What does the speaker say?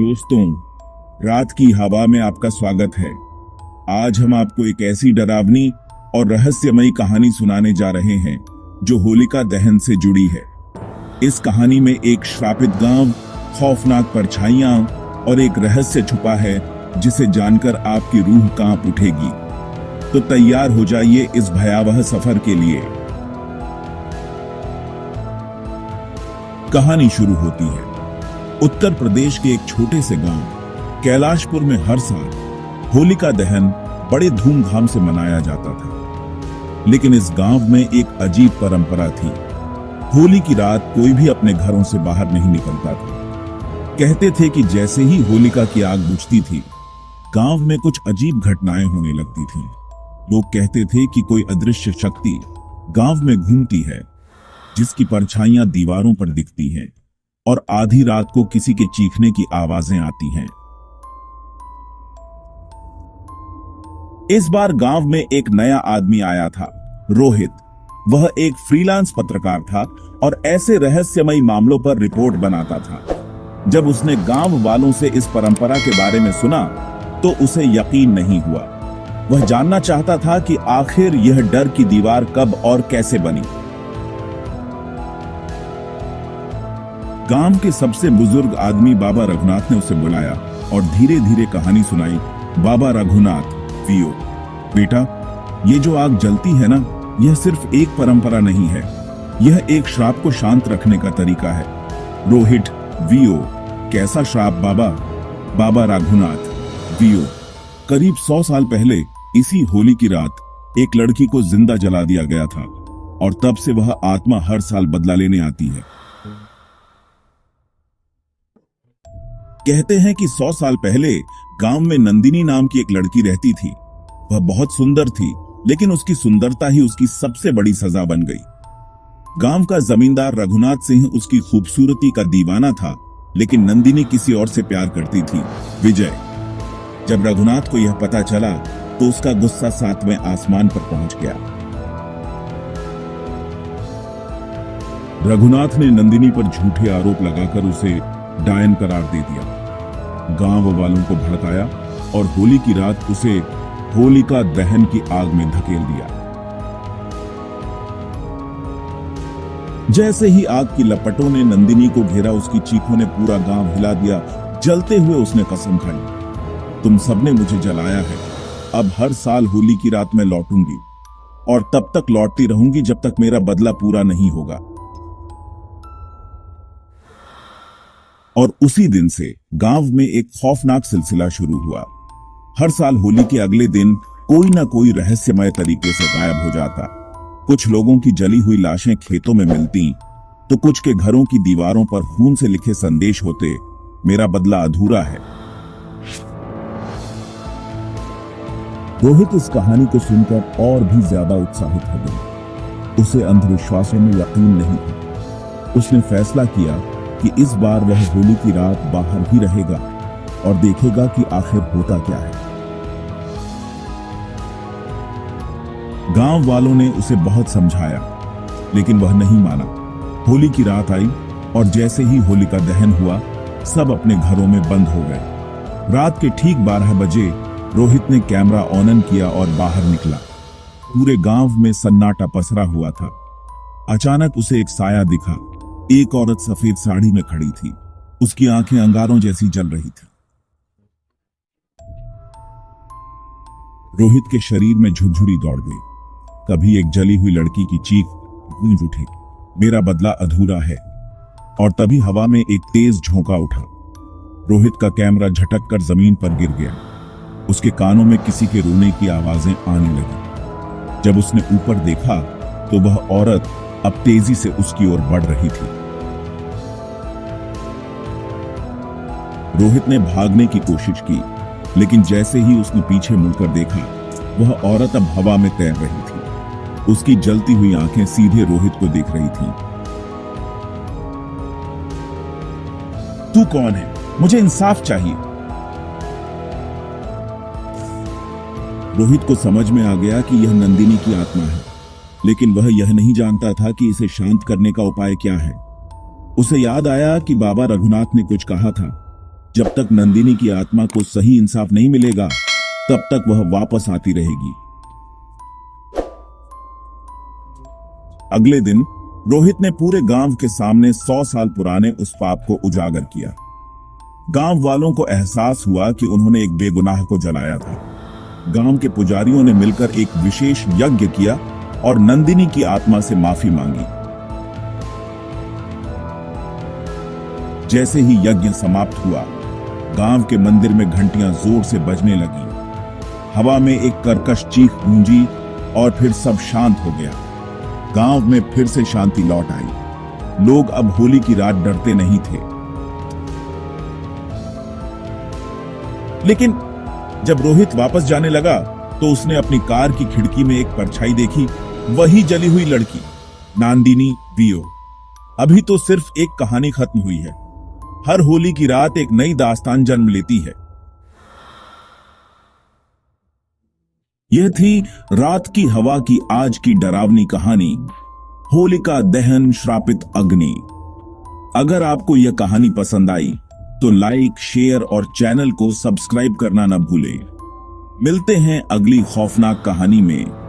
दोस्तों, रात की हवा में आपका स्वागत है। आज हम आपको एक ऐसी डरावनी और रहस्यमयी कहानी सुनाने जा रहे हैं जो होलिका दहन से जुड़ी है। इस कहानी में एक श्रापित गांव, खौफनाक परछाइयां और एक रहस्य छुपा है जिसे जानकर आपकी रूह कांप उठेगी। तो तैयार हो जाइए इस भयावह सफर के लिए। कहानी शुरू होती है उत्तर प्रदेश के एक छोटे से गांव कैलाशपुर में। हर साल होलिका दहन बड़े धूमधाम से मनाया जाता था, लेकिन इस गांव में एक अजीब परंपरा थी। होली की रात कोई भी अपने घरों से बाहर नहीं निकलता था। कहते थे कि जैसे ही होलिका की आग बुझती थी, गांव में कुछ अजीब घटनाएं होने लगती थीं। लोग कहते थे कि कोई अदृश्य शक्ति गांव में घूमती है, जिसकी परछाइयां दीवारों पर दिखती हैं और आधी रात को किसी के चीखने की आवाजें आती हैं। इस बार गांव में एक नया आदमी आया था, रोहित। वह एक फ्रीलांस पत्रकार था और ऐसे रहस्यमयी मामलों पर रिपोर्ट बनाता था। जब उसने गांव वालों से इस परंपरा के बारे में सुना तो उसे यकीन नहीं हुआ। वह जानना चाहता था कि आखिर यह डर की दीवार कब और कैसे बनी। गांव के सबसे बुजुर्ग आदमी बाबा रघुनाथ ने उसे बुलाया और धीरे धीरे कहानी सुनाई। बाबा रघुनाथ, वीओ, बेटा, ये जो आग जलती है ना, यह सिर्फ एक परंपरा नहीं है, यह एक श्राप को शांत रखने का तरीका है। रोहित, वीओ, कैसा श्राप बाबा? बाबा रघुनाथ, वीओ, करीब 100 साल पहले इसी होली की रात एक लड़की को जिंदा जला दिया गया था और तब से वह आत्मा हर साल बदला लेने आती है। कहते हैं कि 100 साल पहले गांव में नंदिनी नाम की एक लड़की रहती थी। वह बहुत सुंदर थी, लेकिन उसकी सुंदरता ही उसकी सबसे बड़ी सजा बन गई। गांव का जमींदार रघुनाथ सिंह उसकी खूबसूरती का दीवाना था, लेकिन नंदिनी किसी और से प्यार करती थी, विजय। जब रघुनाथ को यह पता चला तो उसका गुस्सा 7वें आसमान पर पहुंच गया। रघुनाथ ने नंदिनी पर झूठे आरोप लगाकर उसे डायन करार दे दिया। गांव वालों को भड़काया और होली की रात उसे होलिका दहन की आग में धकेल दिया। जैसे ही आग की लपटों ने नंदिनी को घेरा, उसकी चीखों ने पूरा गांव हिला दिया। जलते हुए उसने कसम खाई, तुम सबने मुझे जलाया है, अब हर साल होली की रात मैं लौटूंगी और तब तक लौटती रहूंगी जब तक मेरा बदला पूरा नहीं होगा। और उसी दिन से गांव में एक खौफनाक सिलसिला शुरू हुआ। हर साल होली के अगले दिन कोई ना कोई रहस्यमय तरीके से गायब हो जाता। कुछ लोगों की जली हुई लाशें खेतों में मिलती, तो कुछ के घरों की दीवारों पर खून से लिखे संदेश होते, मेरा बदला अधूरा है। रोहित इस कहानी को सुनकर और भी ज्यादा उत्साहित हो गया। उसे अंधविश्वासों में यकीन नहीं था। उसने फैसला किया कि इस बार वह होली की रात बाहर ही रहेगा और देखेगा कि आखिर होता क्या है। गांव वालों ने उसे बहुत समझाया, लेकिन वह नहीं माना। होली की रात आई और जैसे ही होलिका दहन हुआ, सब अपने घरों में बंद हो गए। रात के ठीक 12 बजे रोहित ने कैमरा ऑन किया और बाहर निकला। पूरे गांव में सन्नाटा पसरा हुआ था। अचानक उसे एक साया दिखा। एक औरत सफेद साड़ी में खड़ी थी। उसकी आंखें अंगारों जैसी जल रही थी। रोहित के शरीर में झुरझुरी दौड़ गई। कभी एक जली हुई लड़की की चीख गूंज उठी, मेरा बदला अधूरा है। और तभी हवा में एक तेज झोंका उठा। रोहित का कैमरा झटक कर जमीन पर गिर गया। उसके कानों में किसी के रोने की आवाजें आने लगी। जब उसने ऊपर देखा तो वह औरत अब तेजी से उसकी ओर बढ़ रही थी। रोहित ने भागने की कोशिश की, लेकिन जैसे ही उसने पीछे मुड़कर देखा, वह औरत अब हवा में तैर रही थी। उसकी जलती हुई आंखें सीधे रोहित को देख रही थीं। तू कौन है? मुझे इंसाफ चाहिए। रोहित को समझ में आ गया कि यह नंदिनी की आत्मा है, लेकिन वह यह नहीं जानता था कि इसे शांत करने का उपाय क्या है। उसे याद आया कि बाबा रघुनाथ ने कुछ कहा था, जब तक नंदिनी की आत्मा को सही इंसाफ नहीं मिलेगा तब तक वह वापस आती रहेगी। अगले दिन रोहित ने पूरे गांव के सामने 100 साल पुराने उस पाप को उजागर किया। गांव वालों को एहसास हुआ कि उन्होंने एक बेगुनाह को जलाया था। गांव के पुजारियों ने मिलकर एक विशेष यज्ञ किया और नंदिनी की आत्मा से माफी मांगी। जैसे ही यज्ञ समाप्त हुआ, गांव के मंदिर में घंटियां जोर से बजने लगी। हवा में एक कर्कश चीख गूंजी और फिर सब शांत हो गया। गांव में फिर से शांति लौट आई। लोग अब होली की रात डरते नहीं थे। लेकिन जब रोहित वापस जाने लगा तो उसने अपनी कार की खिड़की में एक परछाई देखी। वही जली हुई लड़की, नंदिनी वियो। अभी तो सिर्फ एक कहानी खत्म हुई है। हर होली की रात एक नई दास्तान जन्म लेती है। यह थी रात की हवा की आज की डरावनी कहानी, होलिका दहन श्रापित अग्नि। अगर आपको यह कहानी पसंद आई तो लाइक, शेयर और चैनल को सब्सक्राइब करना न भूलें। मिलते हैं अगली खौफनाक कहानी में।